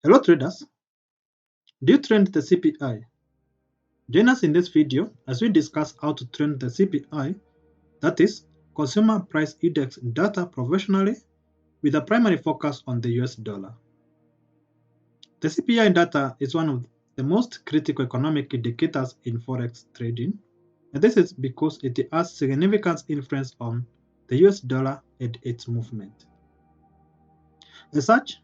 Hello traders, do you trend the CPI? Join us in this video as we discuss how to trend the CPI, that is, Consumer Price Index data professionally with a primary focus on the US dollar. The CPI data is one of the most critical economic indicators in Forex trading, and this is because it has significant influence on the US dollar and its movement. As such,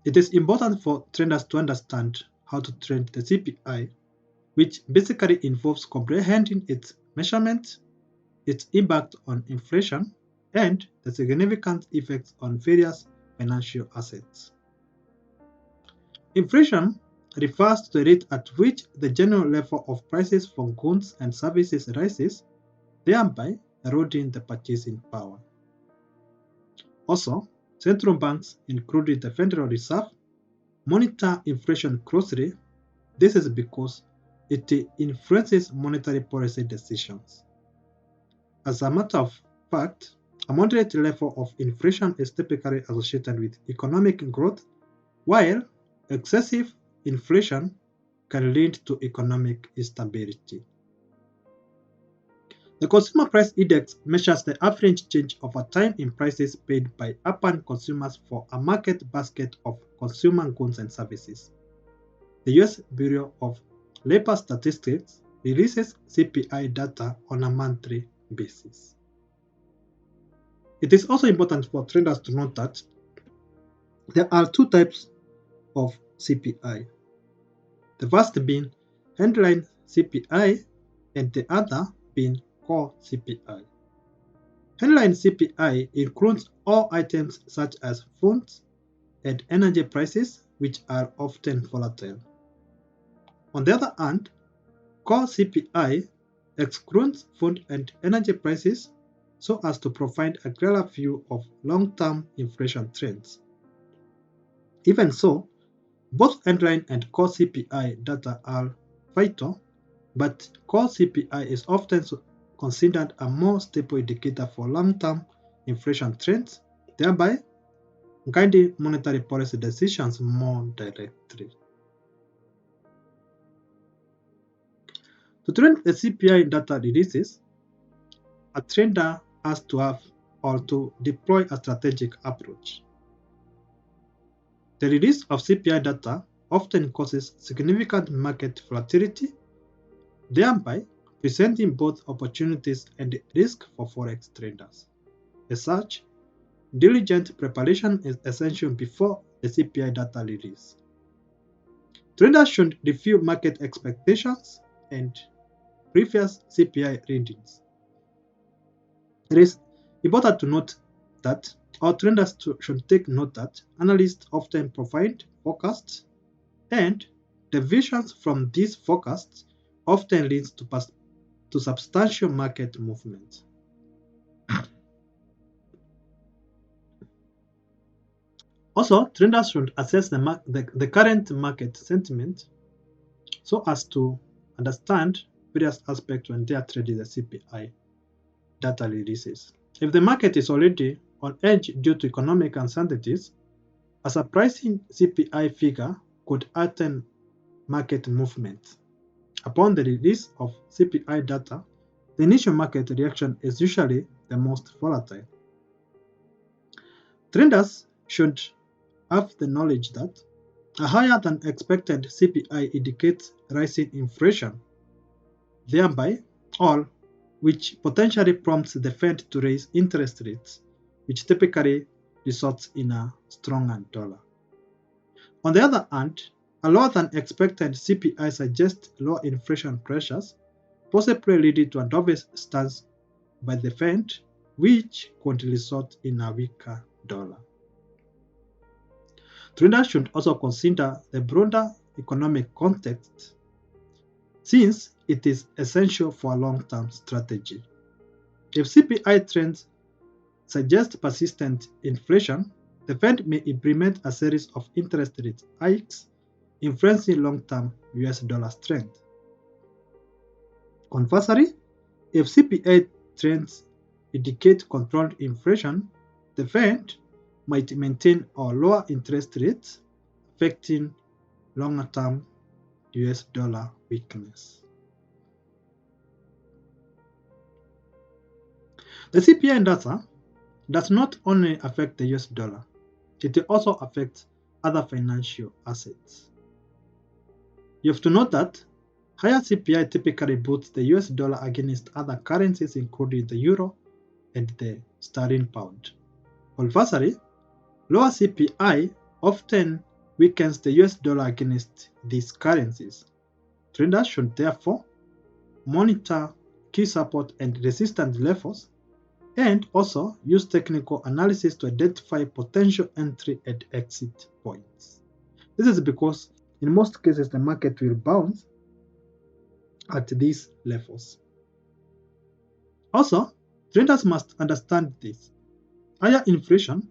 it is important for traders to understand how to trend the CPI, which basically involves comprehending its measurement, its impact on inflation, and the significant effects on various financial assets. Inflation refers to the rate at which the general level of prices for goods and services rises, thereby eroding the purchasing power. Also, central banks, including the Federal Reserve, monitor inflation closely. This is because it influences monetary policy decisions. As a matter of fact, a moderate level of inflation is typically associated with economic growth, while excessive inflation can lead to economic instability. The Consumer Price Index measures the average change over time in prices paid by urban consumers for a market basket of consumer goods and services. The US Bureau of Labor Statistics releases CPI data on a monthly basis. It is also important for traders to note that there are two types of CPI. The first being headline CPI and the other being core CPI. Headline CPI includes all items such as food and energy prices, which are often volatile. On the other hand, core CPI excludes food and energy prices so as to provide a clearer view of long-term inflation trends. Even so, both headline and core CPI data are vital, but core CPI is often considered a more stable indicator for long-term inflation trends, thereby guiding monetary policy decisions more directly. To trend the CPI data releases, a trader has to have or to deploy a strategic approach. The release of CPI data often causes significant market volatility, thereby presenting both opportunities and risk for Forex traders. As such, diligent preparation is essential before the CPI data release. Traders should review market expectations and previous CPI readings. It is important to note that our traders should take note that analysts often provide forecasts, and deviations from these forecasts often leads to substantial market movement. Also, traders should assess the current market sentiment so as to understand various aspects when they are trading the CPI data releases. If the market is already on edge due to economic uncertainties, a surprising CPI figure could heighten market movement. Upon the release of CPI data, the initial market reaction is usually the most volatile. Traders should have the knowledge that a higher than expected CPI indicates rising inflation, thereby which potentially prompts the Fed to raise interest rates, which typically results in a stronger dollar. On the other hand, a lower than expected CPI suggests lower inflation pressures, possibly leading to a dovish stance by the Fed, which could result in a weaker dollar. Traders should also consider the broader economic context, since it is essential for a long-term strategy. If CPI trends suggest persistent inflation, the Fed may implement a series of interest rate hikes, influencing long-term US dollar strength. Conversely, if CPI trends indicate controlled inflation, the Fed might maintain or lower interest rates, affecting longer-term US dollar weakness. The CPI data does not only affect the US dollar, it also affects other financial assets. You have to note that higher CPI typically boosts the US dollar against other currencies including the euro and the sterling pound. Conversely, lower CPI often weakens the US dollar against these currencies. Traders should therefore monitor key support and resistance levels and also use technical analysis to identify potential entry and exit points. This is because in most cases the market will bounce at these levels. Also, traders must understand this. Higher inflation,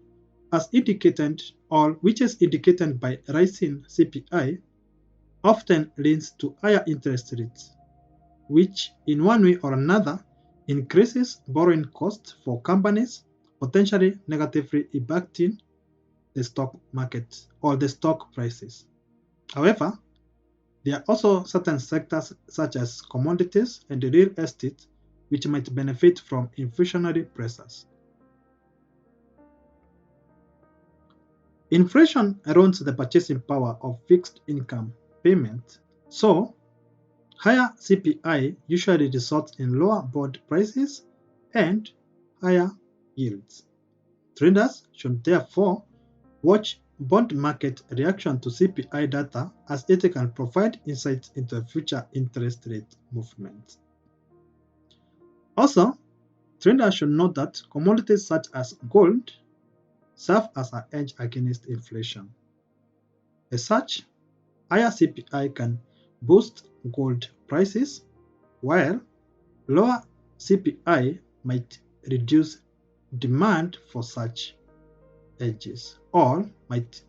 as indicated or which is indicated by rising CPI, often leads to higher interest rates, which in one way or another increases borrowing costs for companies, potentially negatively impacting the stock market or the stock prices. However, there are also certain sectors such as commodities and real estate which might benefit from inflationary pressures. Inflation erodes the purchasing power of fixed income payments, so higher CPI usually results in lower bond prices and higher yields. Traders should therefore watch bond market reaction to CPI data as it can provide insights into future interest rate movements. Also, traders should note that commodities such as gold serve as an hedge against inflation. As such, higher CPI can boost gold prices, while lower CPI might reduce demand for such hedges or might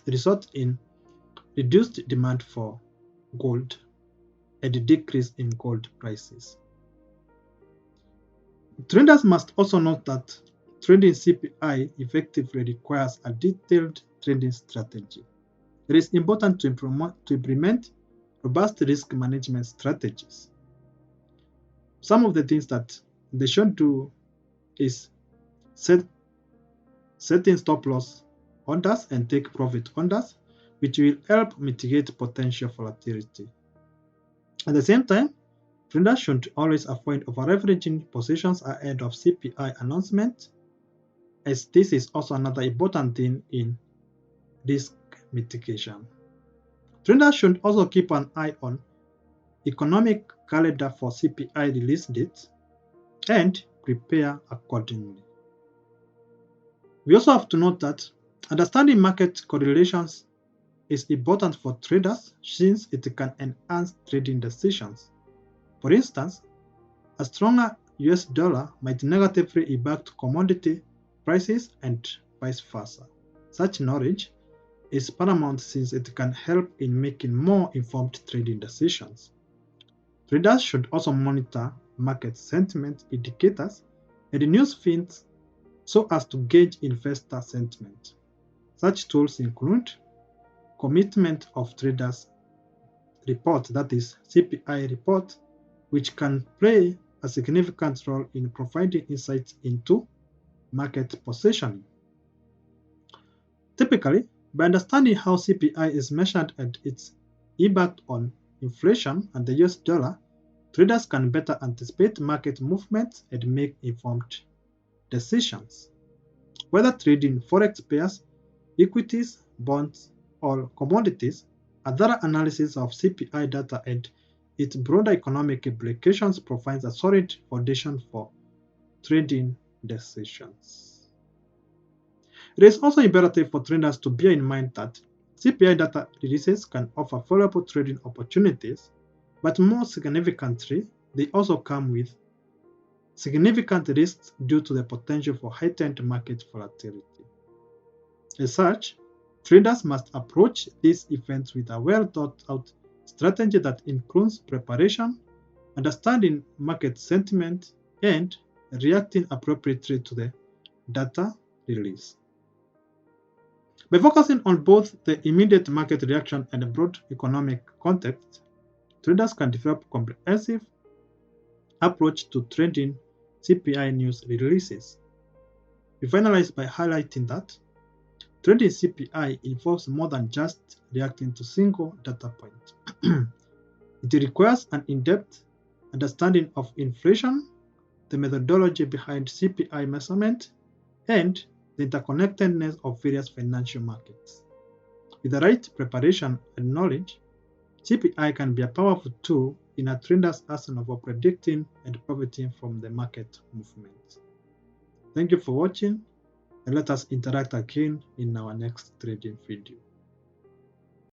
result in reduced demand for gold and a decrease in gold prices. Traders must also note that trading CPI effectively requires a detailed trading strategy. It is important to implement robust risk management strategies. Some of the things that they should do is setting stop loss orders and take profit orders, which will help mitigate potential volatility. At the same time, traders should always avoid over-leveraging positions ahead of CPI announcement, as this is also another important thing in risk mitigation. Traders should also keep an eye on economic calendar for CPI release dates and prepare accordingly. We also have to note that understanding market correlations is important for traders since it can enhance trading decisions. For instance, a stronger US dollar might negatively impact commodity prices and vice versa. Such knowledge is paramount since it can help in making more informed trading decisions. Traders should also monitor market sentiment indicators and news feeds so as to gauge investor sentiment. Such tools include commitment of traders report, that is CPI report, which can play a significant role in providing insights into market positioning. Typically, by understanding how CPI is measured and its impact on inflation and the US dollar, traders can better anticipate market movements and make informed decisions. Whether trading forex pairs, equities, bonds, or commodities, a thorough analysis of CPI data and its broader economic implications provides a solid foundation for trading decisions. It is also imperative for traders to bear in mind that CPI data releases can offer valuable trading opportunities, but more significantly, they also come with significant risks due to the potential for heightened market volatility. As such, traders must approach these events with a well-thought-out strategy that includes preparation, understanding market sentiment, and reacting appropriately to the data release. By focusing on both the immediate market reaction and the broad economic context, traders can develop comprehensive approach to trading CPI news releases. We finalize by highlighting that trading CPI involves more than just reacting to single data point. It requires an in-depth understanding of inflation, the methodology behind CPI measurement, and the interconnectedness of various financial markets. With the right preparation and knowledge, CPI can be a powerful tool in a trader's arsenal for predicting and profiting from the market movement. Thank you for watching, and let us interact again in our next trading video.